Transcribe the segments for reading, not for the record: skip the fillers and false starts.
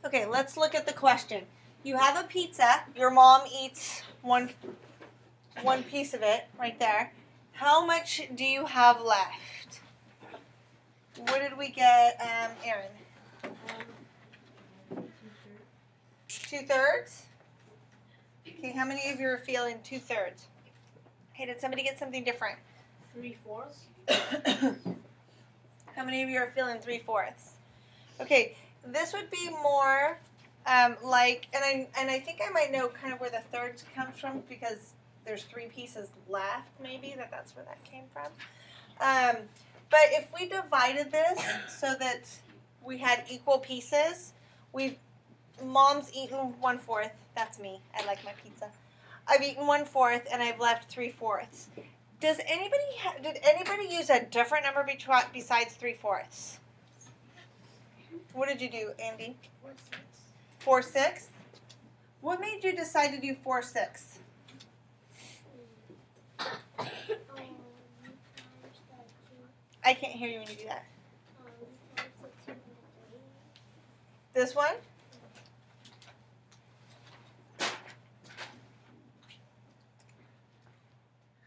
Okay, let's look at the question. You have a pizza. Your mom eats one piece of it right there. How much do you have left? What did we get, Aaron? 2/3? Okay, how many of you are feeling 2/3? Hey, did somebody get something different? 3/4. How many of you are feeling 3/4? Okay, this would be more like, and I think I might know kind of where the thirds comes from because there's 3 pieces left, maybe that's where that came from. But if we divided this so that we had equal pieces, Mom's eaten 1/4. That's me. I like my pizza. I've eaten 1/4 and I've left 3/4. Did anybody use a different number besides 3/4? What did you do, Andy? 4/6. What made you decide to do 4/6? I can't hear you when you do that. This one?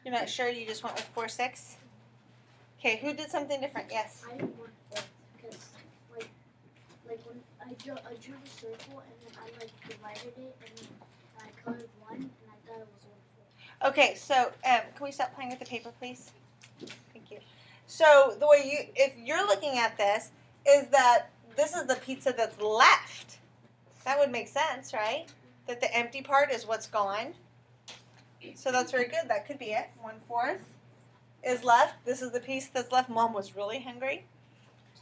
You're not sure? You just went with 4/6? Okay, who did something different? Yes? I didn't want 4 because, like when I drew the circle and then I, divided it and then I colored 1 and I thought it was 1/4. Okay, so can we stop playing with the paper, please? Thank you. So the way if you're looking at this, is that this is the pizza that's left. That would make sense, right? That the empty part is what's gone. So that's very good. That could be it. 1/4 is left. This is the piece that's left. Mom was really hungry.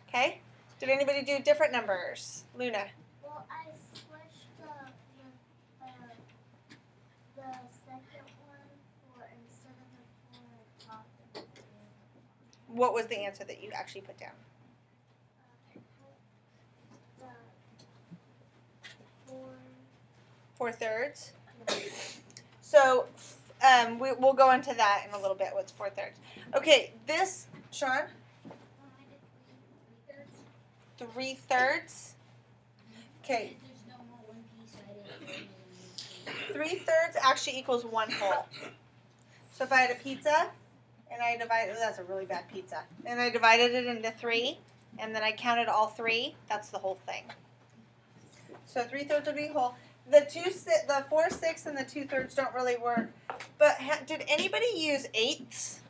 Okay. Did anybody do different numbers? Luna. Well, I switched the second one for instead of the 4 top. What was the answer that you actually put down? The 4. 4/3. So we'll go into that in a little bit. What's 4/3? Okay, this, Sean? 3/3. Okay. 3/3 actually equals 1 whole. So if I had a pizza and I divided, that's a really bad pizza, and I divided it into 3, and then I counted all 3, that's the whole thing. So 3/3 would be whole. The 4/6 and the 2/3 don't really work. But did anybody use 8s?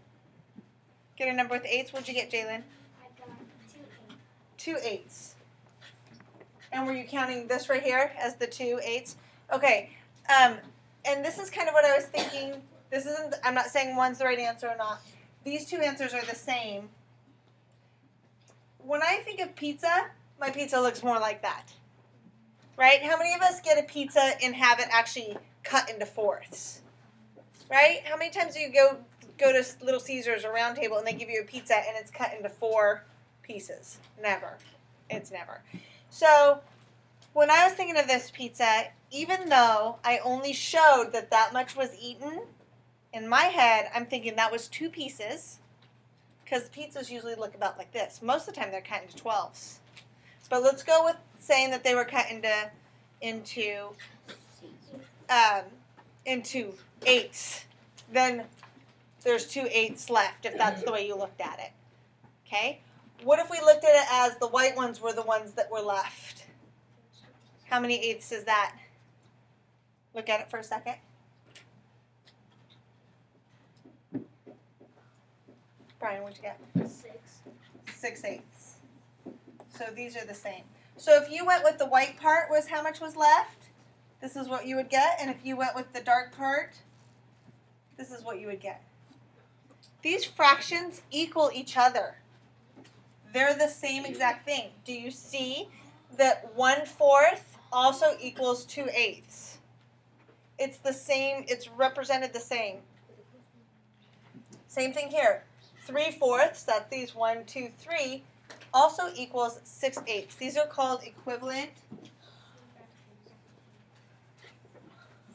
Get a number with 8s? What'd you get, Jalen? I got 2 8s. And were you counting this right here as the 2 8s? Okay. And this is kind of what I was thinking. This isn't. I'm not saying one's the right answer or not. These 2 answers are the same. When I think of pizza, my pizza looks more like that. Right? How many of us get a pizza and have it actually cut into 4ths? Right? How many times do you go to Little Caesars or Round Table and they give you a pizza and it's cut into 4 pieces? Never. It's never. So when I was thinking of this pizza, even though I only showed that much was eaten, in my head I'm thinking that was 2 pieces because pizzas usually look about like this. Most of the time they're cut into 12s. But let's go with saying that they were cut into 8s. Then there's 2 8s left if that's the way you looked at it. Okay? What if we looked at it as the white ones were the ones that were left? How many 8s is that? Look at it for a second. Brian, what'd you get? 6. 6 8s. So these are the same. So if you went with the white part, was how much was left? This is what you would get. And if you went with the dark part, this is what you would get. These fractions equal each other. They're the same exact thing. Do you see that 1/4 also equals 2 8s? It's the same. It's represented the same. Same thing here. 3/4, that's these 1, 2, 3, also equals 6 8s. These are called equivalent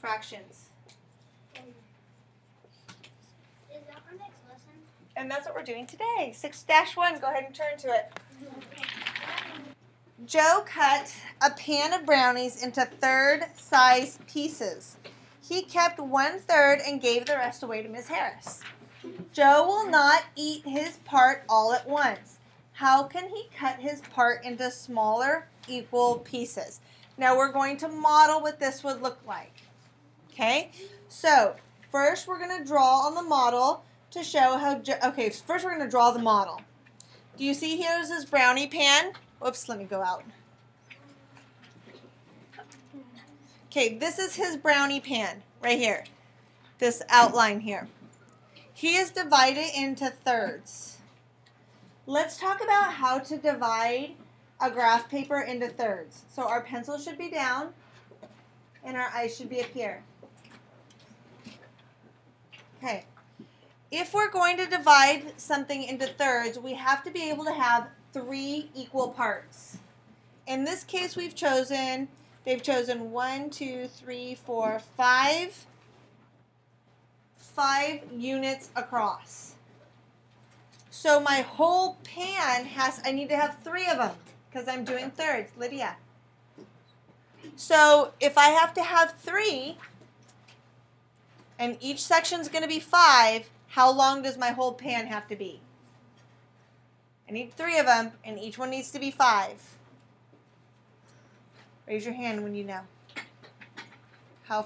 fractions. Is that our next lesson? And that's what we're doing today. 6-1, go ahead and turn to it. Joe cut a pan of brownies into third-size pieces. He kept 1/3 and gave the rest away to Ms. Harris. Joe will not eat his part all at once. How can he cut his part into smaller, equal pieces? Now we're going to model what this would look like. Okay? So, first we're going to draw on the model to show how okay, first we're going to draw the model. Do you see here's his brownie pan? Whoops, let me go out. Okay, this is his brownie pan right here. This outline here. He is divided into thirds. Let's talk about how to divide a graph paper into thirds. So our pencil should be down and our eyes should be up here. Okay. If we're going to divide something into thirds, we have to be able to have 3 equal parts. In this case, they've chosen 1, 2, 3, 4, 5 units across. So my whole pan I need to have 3 of them because I'm doing thirds. Lydia. So if I have to have 3, and each section is going to be 5, how long does my whole pan have to be? I need 3 of them, and each one needs to be 5. Raise your hand when you know. How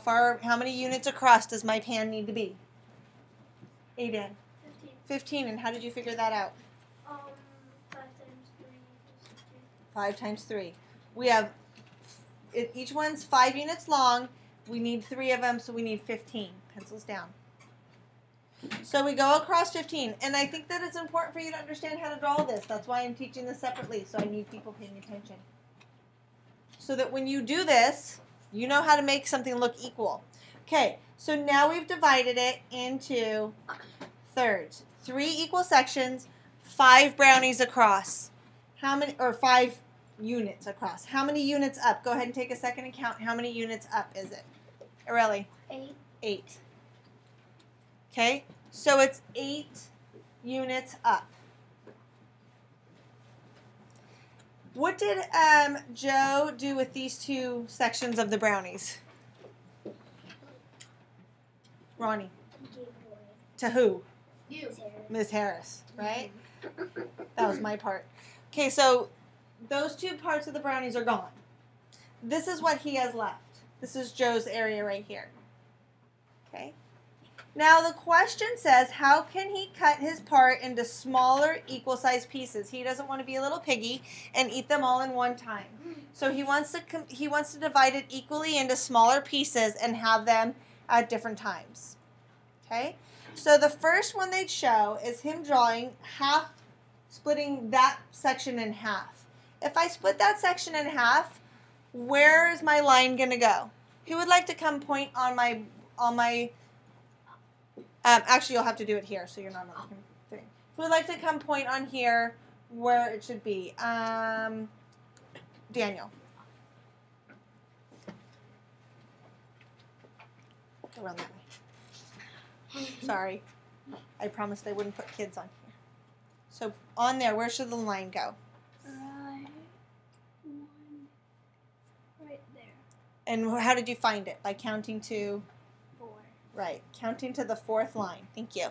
many units across does my pan need to be? Aiden. 15. And how did you figure that out? 5 times 3 is 15. 5 times 3. We have, each one's 5 units long. We need 3 of them, so we need 15. Pencils down. So we go across 15. And I think that it's important for you to understand how to draw this. That's why I'm teaching this separately, so I need people paying attention. So that when you do this, you know how to make something look equal. Okay, so now we've divided it into thirds. 3 equal sections, 5 brownies across. How many, or 5 units across. How many units up? Go ahead and take a second and count. How many units up is it? Aurelie? 8. 8. Okay, so it's 8 units up. What did Joe do with these 2 sections of the brownies? Ronnie? To who? You. Ms. Harris, right? That was my part. Okay, so those 2 parts of the brownies are gone. This is what he has left. This is Joe's area right here. Okay. Now the question says, how can he cut his part into smaller, equal-sized pieces? He doesn't want to be a little piggy and eat them all in one time. So he wants to divide it equally into smaller pieces and have them at different times. Okay? So the first one they'd show is him drawing splitting that section in half. If I split that section in half, where is my line going to go? Who would like to come point on my actually, you'll have to do it here, so you're not on the thing. Who would like to come point on here where it should be? Daniel. Around that way. Sorry. I promised I wouldn't put kids on here. So on there, where should the line go? Right. 1. Right there. And how did you find it? By counting to? 4. Right, counting to the 4th line. Thank you.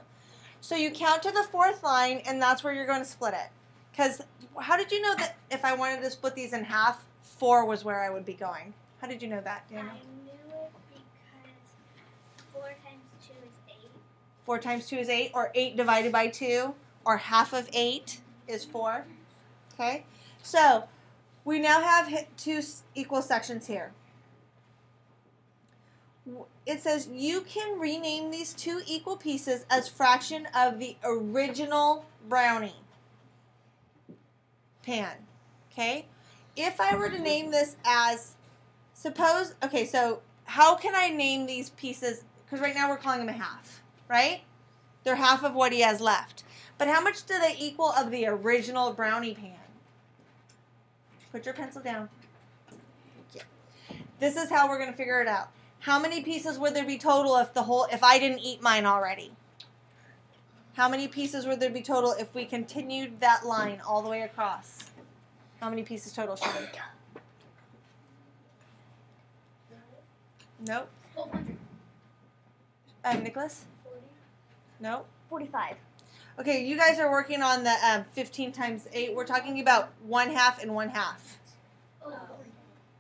So you count to the 4th line, and that's where you're going to split it. Because how did you know that if I wanted to split these in half, 4 was where I would be going? How did you know that, Daniel? I knew it because 4 times 2 is 8. 4 times 2 is 8, or 8 divided by 2, or half of 8 is 4. Okay? So we now have 2 equal sections here. It says you can rename these 2 equal pieces as fraction of the original brownie pan. Okay? If I were to name this as, suppose, okay, so how can I name these pieces? Because right now we're calling them a half, right? They're half of what he has left. But how much do they equal of the original brownie pan? Put your pencil down. Yeah. This is how we're going to figure it out. How many pieces would there be total if I didn't eat mine already? How many pieces would there be total if we continued that line all the way across? How many pieces total, Shane? Nope. 1,200. Nicholas? 40. Nope. 45. Okay, you guys are working on the 15 times 8. We're talking about 1/2 and 1/2. Oh, 40.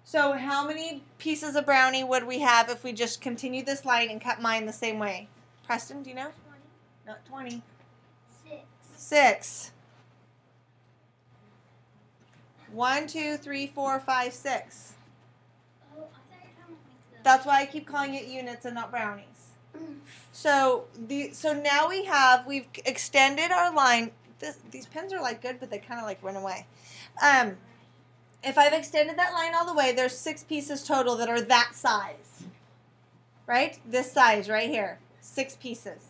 So how many pieces of brownie would we have if we just continued this line and cut mine the same way? Preston, do you know? 20. Not 20. 6. 6. 1, 2, 3, 4, 5, 6. Oh, I thought you were talking about That's why I keep calling it units and not brownies. So now we've extended our line. These pens are like good, but they kind of like run away. If I've extended that line all the way, there's 6 pieces total that are that size. Right? This size right here. 6 pieces.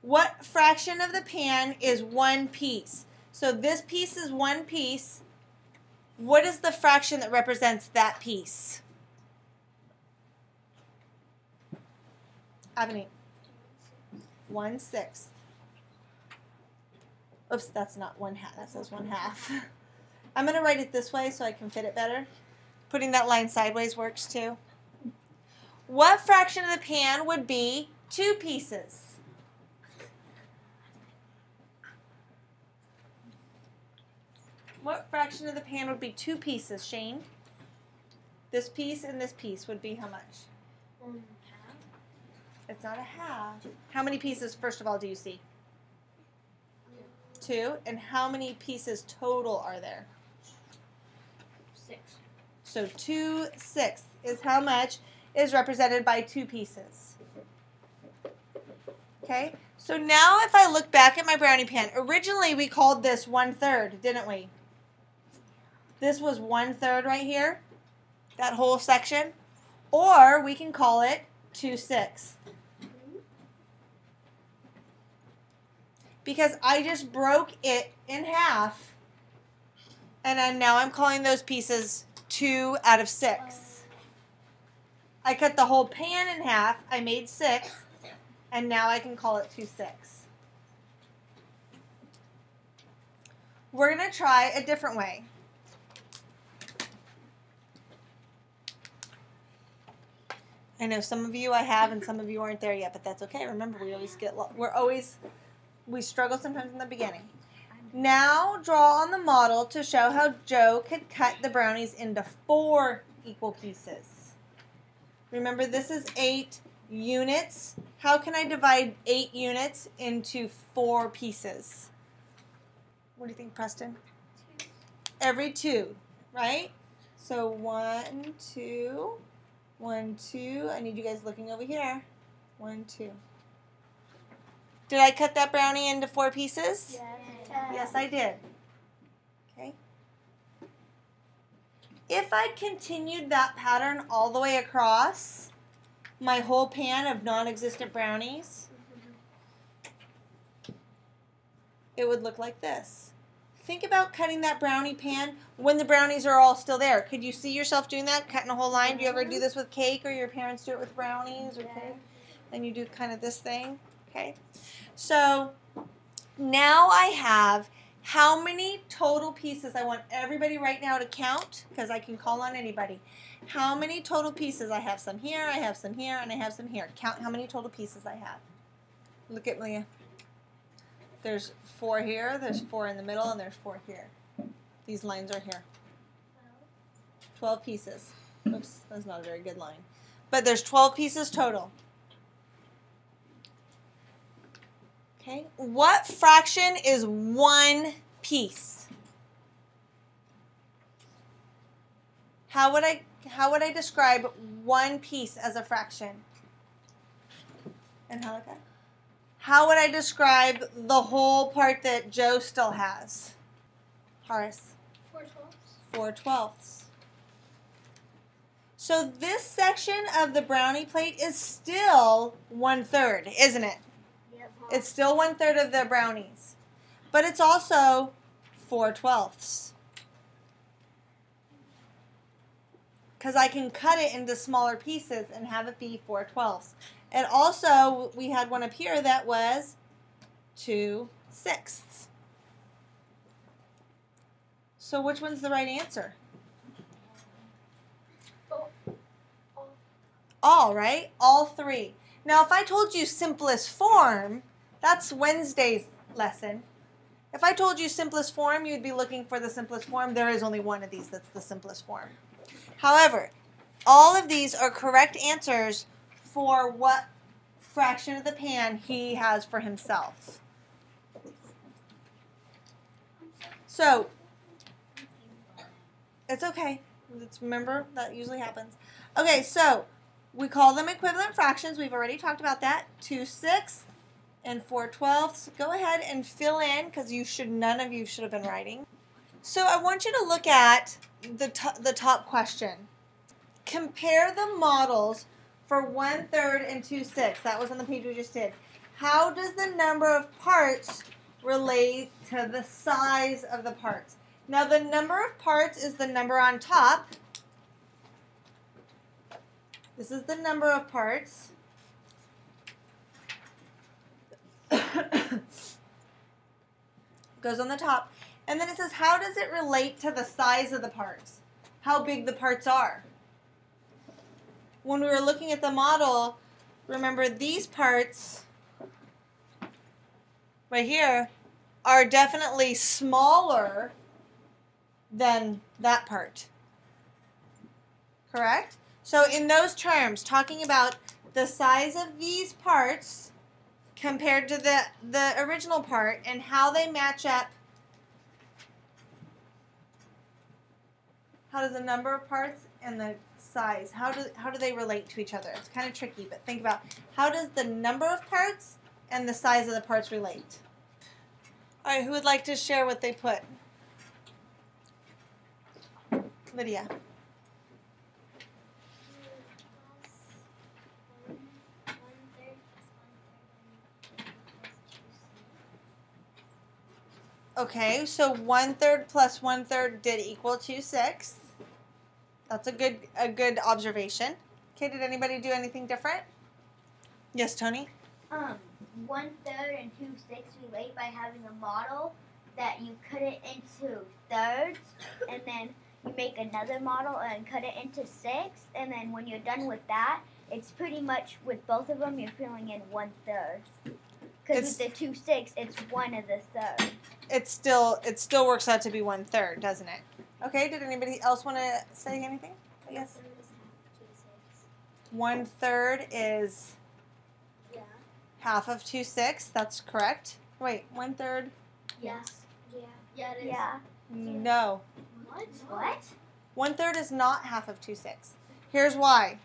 What fraction of the pan is 1 piece? So this piece is 1 piece. What is the fraction that represents that piece? Avani. 1/6. Oops, that's not 1/2. That says 1/2. I'm going to write it this way so I can fit it better. Putting that line sideways works too. What fraction of the pan would be 2 pieces? What fraction of the pan would be 2 pieces, Shane? This piece and this piece would be how much? 1/2. It's not a half. How many pieces, first of all, do you see? 2. And how many pieces total are there? 6. So 2/6 is how much is represented by 2 pieces. Okay? So now if I look back at my brownie pan, originally we called this 1/3, didn't we? This was 1/3 right here, that whole section. Or we can call it 2/6. Because I just broke it in half, and then now I'm calling those pieces 2 out of 6. I cut the whole pan in half, I made 6, and now I can call it 2/6. We're going to try a different way. I know some of you I have and some of you aren't there yet, but that's okay. Remember, we struggle sometimes in the beginning. Now draw on the model to show how Joe could cut the brownies into 4 equal pieces. Remember, this is 8 units. How can I divide 8 units into 4 pieces? What do you think, Preston? 2. Every 2, right? So 1, 2, 1, 2. I need you guys looking over here. 1, 2. Did I cut that brownie into 4 pieces? Yes, I did. Okay. If I continued that pattern all the way across my whole pan of non-existent brownies, it would look like this. Think about cutting that brownie pan when the brownies are all still there. Could you see yourself doing that, cutting a whole line? Do you ever do this with cake, or your parents do it with brownies or cake? And you do kind of this thing, okay? So now I have how many total pieces. I want everybody right now to count, because I can call on anybody. How many total pieces? I have some here, I have some here, and I have some here. Count how many total pieces I have. Look at Leah. There's 4 here, there's 4 in the middle, and there's 4 here. These lines are here. 12 pieces. Oops, that's not a very good line. But there's 12 pieces total. Okay, what fraction is 1 piece? How would I describe 1 piece as a fraction? And how would I describe the whole part that Joe still has? Horace? 4/12. 4/12. So this section of the brownie plate is still 1/3, isn't it? It's still 1/3 of the brownies, but it's also 4/12. Because I can cut it into smaller pieces and have it be 4/12. And also, we had one up here that was 2/6. So which one's the right answer? All, right? All three. Now, if I told you simplest form, that's Wednesday's lesson. If I told you simplest form, you'd be looking for the simplest form. There is only one of these that's the simplest form. However, all of these are correct answers for what fraction of the pan he has for himself. So, it's okay. Remember, that usually happens. Okay, so we call them equivalent fractions. We've already talked about that. 2/6 and 4/12. Go ahead and fill in, because none of you should have been writing. So I want you to look at the top question. Compare the models for 1/3 and 2/6. That was on the page we just did. How does the number of parts relate to the size of the parts? Now, the number of parts is the number on top. This is the number of parts. Goes on the top. And then it says, how does it relate to the size of the parts? How big the parts are. When we were looking at the model, remember these parts right here are definitely smaller than that part. Correct? So in those terms, talking about the size of these parts compared to the original part and how they match up. How does the number of parts and the size, how do they relate to each other? It's kind of tricky, but think about how does the number of parts and the size of the parts relate? All right, who would like to share what they put? Lydia. Okay, so 1/3 plus 1/3 did equal 2/6. That's a good observation. Okay, did anybody do anything different? Yes, Tony? 1/3 and 2/6 relate by having a model that you cut it into thirds, and then you make another model and cut it into 6, and then when you're done with that, it's pretty much with both of them you're filling in 1/3. Because with the 2/6, it's one of the thirds. It still works out to be 1/3, doesn't it? Okay, did anybody else want to say anything? Yes. 1/3 is half of 2/6. That's correct. Wait, 1/3? Yes. Yeah, it is. Yeah. No. What? 1/3 is not half of 2/6. Here's why.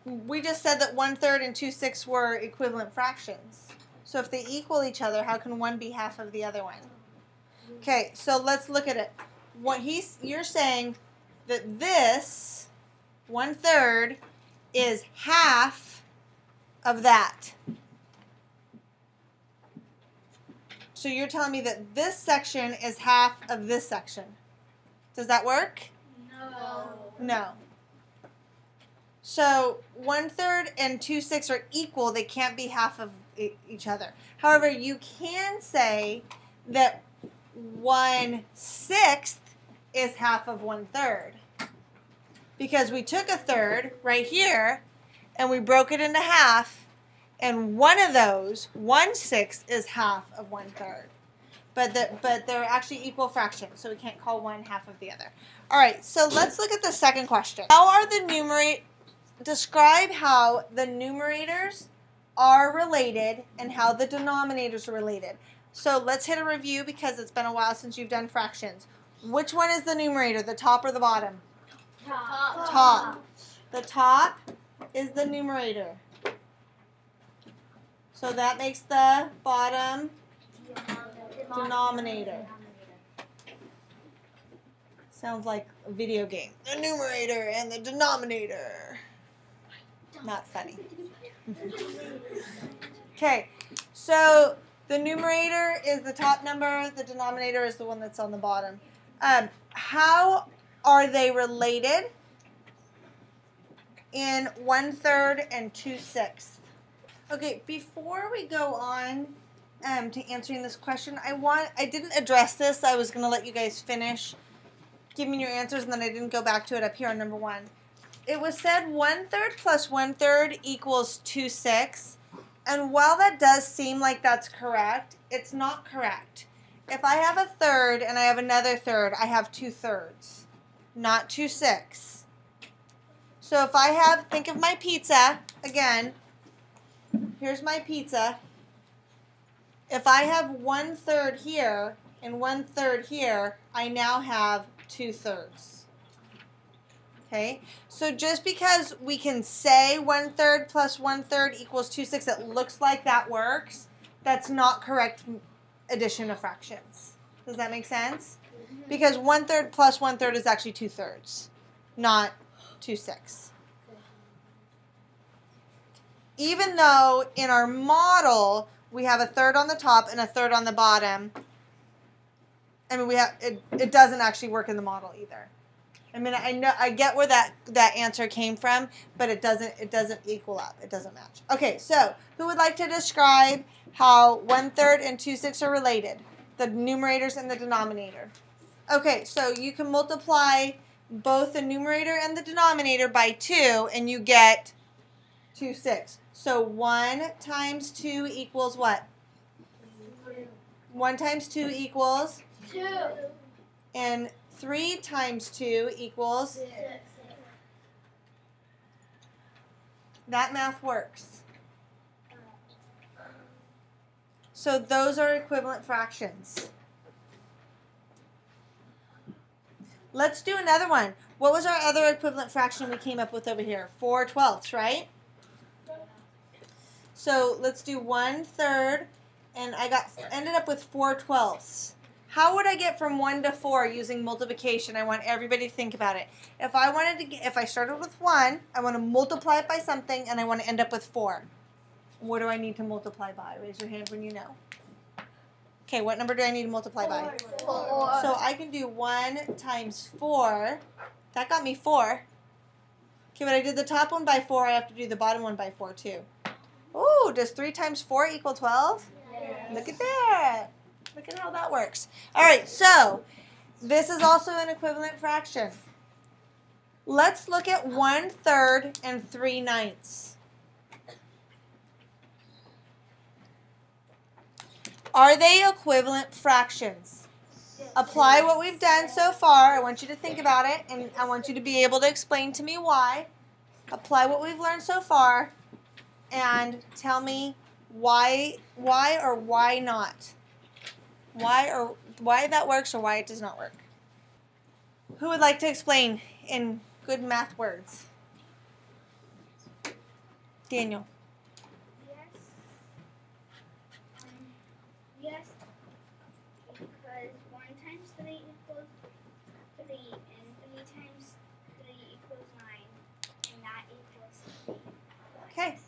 We just said that 1/3 and 2/6 were equivalent fractions. So if they equal each other, how can one be half of the other one? Okay, so let's look at it. You're saying that this 1/3 is half of that. So you're telling me that this section is half of this section. Does that work? No. No. So 1/3 and 2/6 are equal. They can't be half of each other. However, you can say that 1/6 is half of 1/3. Because we took a third right here and we broke it into half, and one of those, 1/6, is half of 1/3. But they're actually equal fractions, so we can't call one half of the other. All right, so let's look at the second question. Describe how the numerators are related and how the denominators are related. So let's hit a review because it's been a while since you've done fractions. Which one is the numerator, the top or the bottom? Top. The top is the numerator. So that makes the bottom denominator. Sounds like a video game. The numerator and the denominator. Not funny. Okay, so the numerator is the top number, the denominator is the one that's on the bottom. How are they related in 1/3 and 2/6? Okay, before we go on to answering this question. I didn't address this. I was going to let you guys finish giving your answers, and then I didn't go back to it up here on number 1. It was said 1/3 plus 1/3 equals 2/6. And while that does seem like that's correct, it's not correct. If I have a third and I have another third, I have 2/3, not 2/6. So if I have, think of my pizza, again, here's my pizza. If I have 1/3 here and 1/3 here, I now have 2/3. Okay, so just because we can say 1/3 plus 1/3 equals 2/6, it looks like that works, that's not correct addition of fractions. Does that make sense? Because 1/3 plus 1/3 is actually 2/3, not 2/6. Even though in our model we have a third on the top and a third on the bottom, I mean it doesn't actually work in the model either. I mean, I get where that answer came from, but it doesn't equal up. It doesn't match. Okay, so who would like to describe how 1/3 and 2/6 are related? The numerators and the denominator. Okay, so you can multiply both the numerator and the denominator by 2, and you get 2/6. So 1 times 2 equals what? 1 times 2 equals? 2. And 3 times 2 equals? 6. That math works. So those are equivalent fractions. Let's do another one. What was our other equivalent fraction we came up with over here? 4/12, right? So let's do 1/3, and I ended up with 4/12. How would I get from 1 to 4 using multiplication? I want everybody to think about it. If I started with 1, I want to multiply it by something, and I want to end up with 4. What do I need to multiply by? Raise your hand when you know. Okay, what number do I need to multiply by? 4. So I can do 1 times 4. That got me 4. Okay, but I did the top one by 4. I have to do the bottom one by 4 too. Ooh, does 3 times 4 equal 12? Yes. Look at that. Look at how that works. All right, so this is also an equivalent fraction. Let's look at 1/3 and 3/9. Are they equivalent fractions? Apply what we've done so far. I want you to think about it, and I want you to be able to explain to me why. Apply what we've learned so far, and tell me why or why not. Why that works or why it does not work. Who would like to explain in good math words? Daniel. Yes, because 1 times 3 equals 3, and 3 times 3 equals 9, and that equals 3. Okay,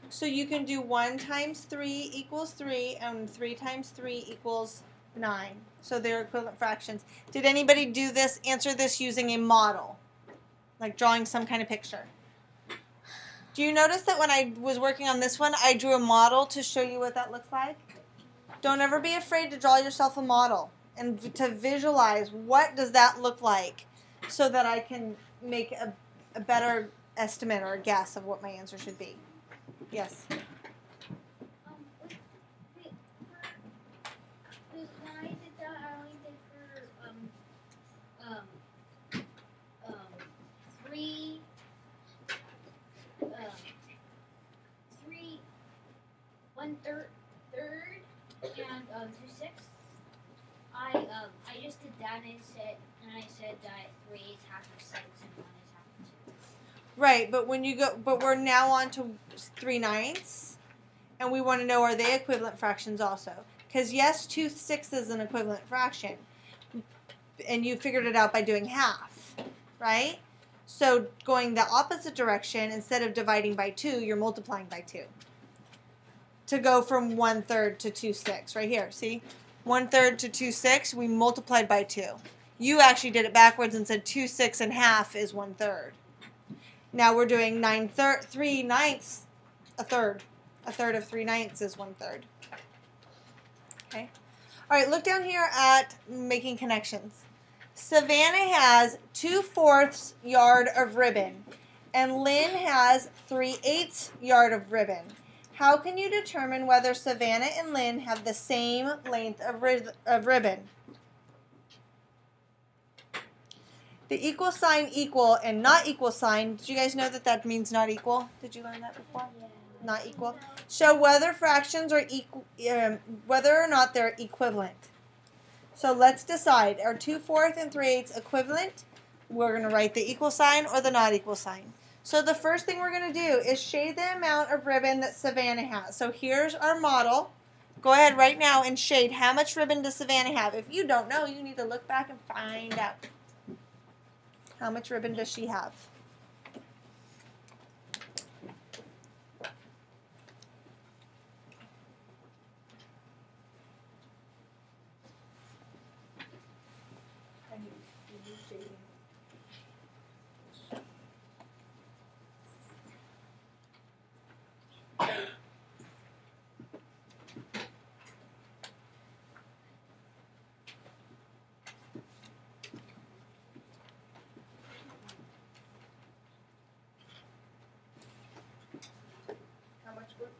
so you can do 1 times 3 equals 3, and 3 times 3 equals 9. So they're equivalent fractions. Did anybody answer this using a model? Like drawing some kind of picture? Do you notice that when I was working on this one, I drew a model to show you what that looks like? Don't ever be afraid to draw yourself a model and to visualize what does that look like so that I can make a better estimate or a guess of what my answer should be. Yes? When I did that, I only did for 3, 1/3, and 2/6. I just did that, and I said that 3 is half of 6 and 1 is half of 2. Right, but we're now on to 3/9, and we want to know, are they equivalent fractions also? Because yes, 2/6 is an equivalent fraction, and you figured it out by doing half, right? So going the opposite direction, instead of dividing by 2, you're multiplying by 2. To go from 1/3 to 2/6, right here, see? 1/3 to 2/6, we multiplied by 2. You actually did it backwards and said 2/6 and half is 1/3. Now we're doing 3/9, a third. A third of 3/9 is 1/3. Okay. All right, look down here at making connections. Savannah has 2/4 yard of ribbon, and Lynn has 3/8 yard of ribbon. How can you determine whether Savannah and Lynn have the same length of ribbon? The equal sign equal and not equal sign, did you guys know that that means not equal? Did you learn that before? Yeah. Not equal. Show whether fractions are equal, whether or not they're equivalent. So let's decide, are 2/4 and 3/8 equivalent? We're going to write the equal sign or the not equal sign. So the first thing we're going to do is shade the amount of ribbon that Savannah has. So here's our model. Go ahead right now and shade how much ribbon does Savannah have. If you don't know, you need to look back and find out. How much ribbon does she have?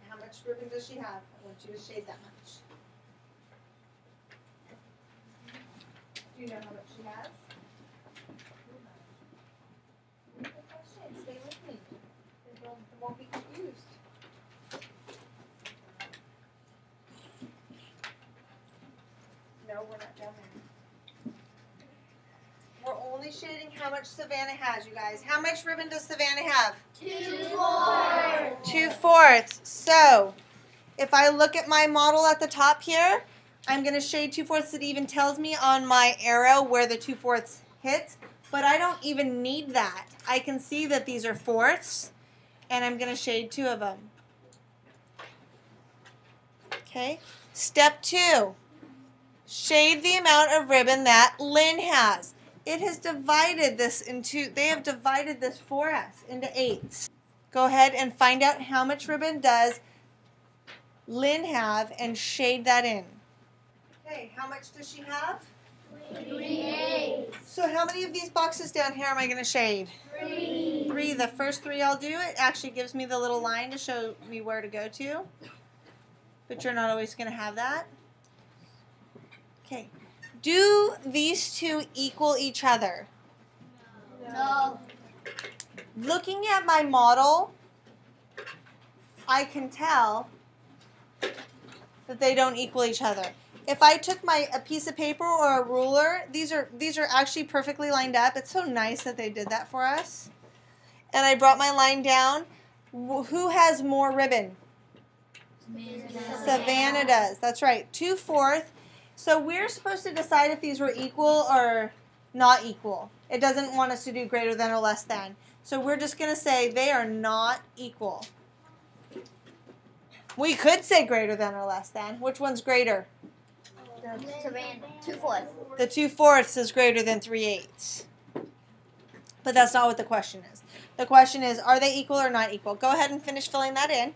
How much ribbon does she have? I want you to shade that much. Do you know how much she has? Stay with me. They won't be confused. No, we're not done there. We're only shading how much Savannah has, you guys. How much ribbon does Savannah have? 2/4. 2/4. So, if I look at my model at the top here, I'm going to shade 2/4. It even tells me on my arrow where the 2/4 hits, but I don't even need that. I can see that these are fourths, and I'm going to shade 2 of them. Okay. Step 2. Shade the amount of ribbon that Lynn has. It has divided this into, they have divided this for us into 8s. Go ahead and find out how much ribbon does Lynn have and shade that in. Okay, how much does she have? 3/8. So how many of these boxes down here am I going to shade? 3. 3. The first 3 I'll do. It actually gives me the little line to show me where to go to. But you're not always going to have that. Okay. Do these two equal each other? No. Looking at my model, I can tell that they don't equal each other. If I took a piece of paper or a ruler, these are actually perfectly lined up. It's so nice that they did that for us. And I brought my line down. Who has more ribbon? Savannah does. That's right. 2/4. So we're supposed to decide if these were equal or not equal. It doesn't want us to do greater than or less than. So we're just going to say they are not equal. We could say greater than or less than. Which one's greater? Savannah. 2/4. The 2/4 is greater than 3/8. But that's not what the question is. The question is, are they equal or not equal? Go ahead and finish filling that in.